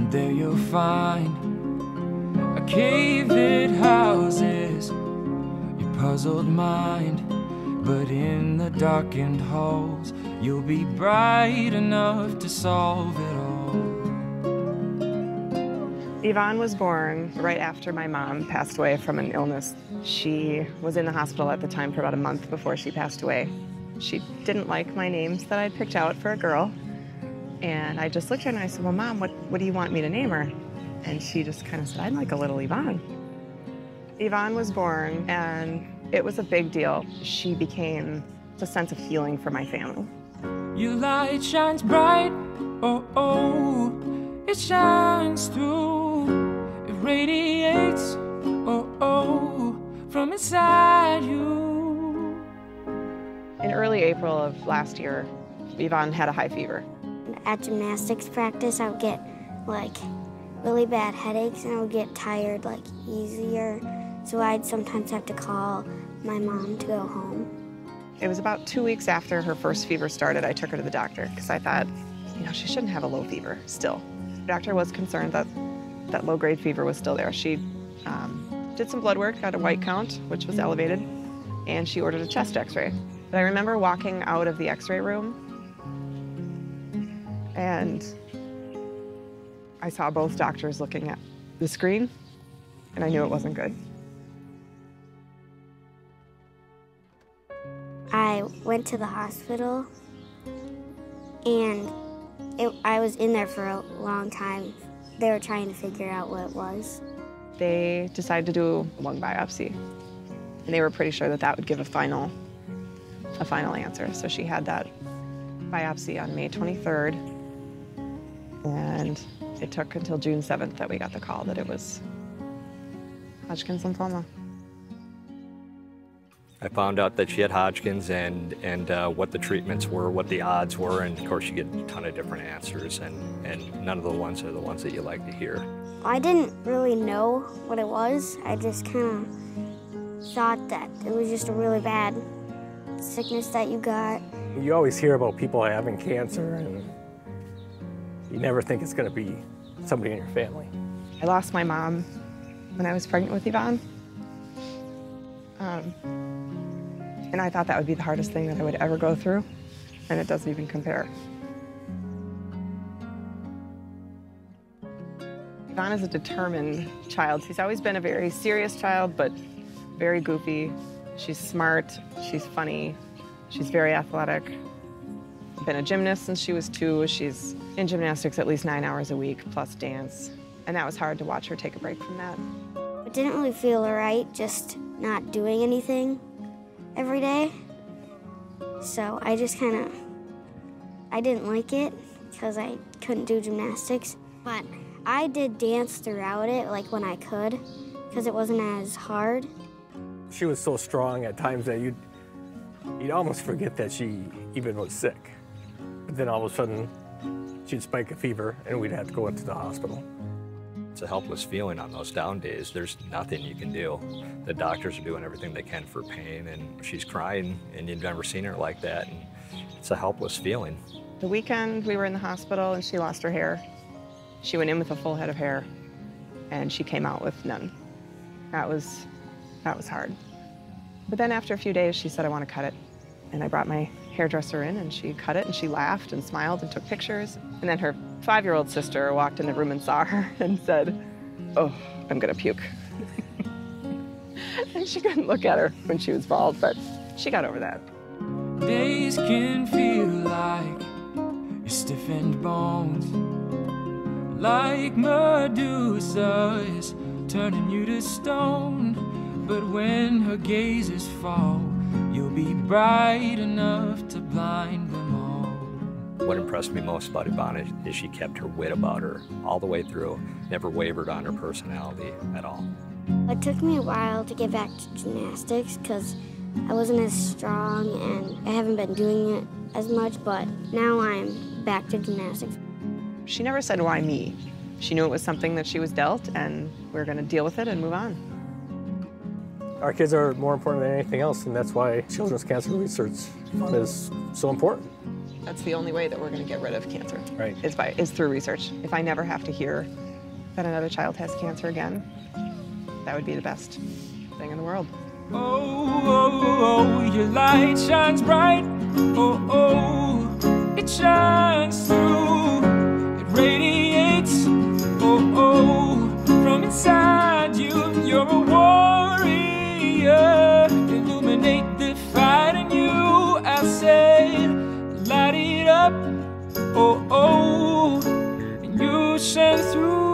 and there you'll find a cave that houses your puzzled mind. But in the darkened halls, you'll be bright enough to solve it all. Yvonne was born right after my mom passed away from an illness. She was in the hospital at the time for about a month before she passed away. She didn't like my names that I'd picked out for a girl. And I just looked at her and I said, well, Mom, what do you want me to name her? And she just kind of said, I'd like a little Yvonne. Yvonne was born, and it was a big deal. She became a sense of healing for my family. Your light shines bright, oh, oh, it shines through. It radiates, oh, oh, from inside you. In early April of last year, Yvonne had a high fever. At gymnastics practice, I would get like really bad headaches and I would get tired like easier. So I'd sometimes have to call my mom to go home. It was about 2 weeks after her first fever started, I took her to the doctor because I thought, you know, she shouldn't have a low fever still. The doctor was concerned that that low-grade fever was still there. She did some blood work, got a white count, which was elevated, and she ordered a chest x-ray. But I remember walking out of the x-ray room and I saw both doctors looking at the screen and I knew it wasn't good. I went to the hospital and I was in there for a long time. They were trying to figure out what it was. They decided to do a lung biopsy and they were pretty sure that that would give a final answer. So she had that biopsy on May 23rd and it took until June 7th that we got the call that it was Hodgkins lymphoma. I found out that she had Hodgkins and what the treatments were, what the odds were, and of course you get a ton of different answers, and none of the ones are the ones that you like to hear. I didn't really know what it was. I just kind of thought that it was just a really bad sickness that you got. You always hear about people having cancer, and you never think it's going to be somebody in your family. I lost my mom when I was pregnant with Yvonne. And I thought that would be the hardest thing that I would ever go through, and it doesn't even compare. Yvonne is a determined child. She's always been a very serious child, but very goofy. She's smart, she's funny, she's very athletic. Been a gymnast since she was 2. She's in gymnastics at least 9 hours a week, plus dance. And that was hard to watch her take a break from that. It didn't really feel right just not doing anything every day. So I just I didn't like it because I couldn't do gymnastics. But I did dance throughout it, like when I could, because it wasn't as hard. She was so strong at times that you'd almost forget that she even was sick. But then all of a sudden, she'd spike a fever and we'd have to go into the hospital. It's a helpless feeling on those down days. There's nothing you can do. The doctors are doing everything they can for pain, and she's crying, and you've never seen her like that, and it's a helpless feeling. The weekend we were in the hospital and she lost her hair. She went in with a full head of hair, and she came out with none. That was hard. But then after a few days, she said, I want to cut it. And I brought my hairdresser in, and she cut it, and she laughed and smiled and took pictures. And then her 5-year-old sister walked in the room and saw her and said, oh, I'm gonna puke. And she couldn't look at her when she was bald, but she got over that. Days can feel like your stiffened bones, like Medusa is turning you to stone. But when her gazes fall, you'll be bright enough to blind them all. What impressed me most about Yvonne is she kept her wit about her all the way through, never wavered on her personality at all. It took me a while to get back to gymnastics because I wasn't as strong and I haven't been doing it as much, but now I'm back to gymnastics. She never said, why me? She knew it was something that she was dealt, and we were gonna deal with it and move on. Our kids are more important than anything else, and that's why children's cancer research is so important. That's the only way that we're going to get rid of cancer. Right. Is through research. If I never have to hear that another child has cancer again, that would be the best thing in the world. Oh, oh, oh, your light shines bright. Oh, oh, it shines through. It radiates. Oh, oh, from inside you. You're a warrior. Illuminate the fight in you. I'll say, light it up. Oh, oh, and you shine through.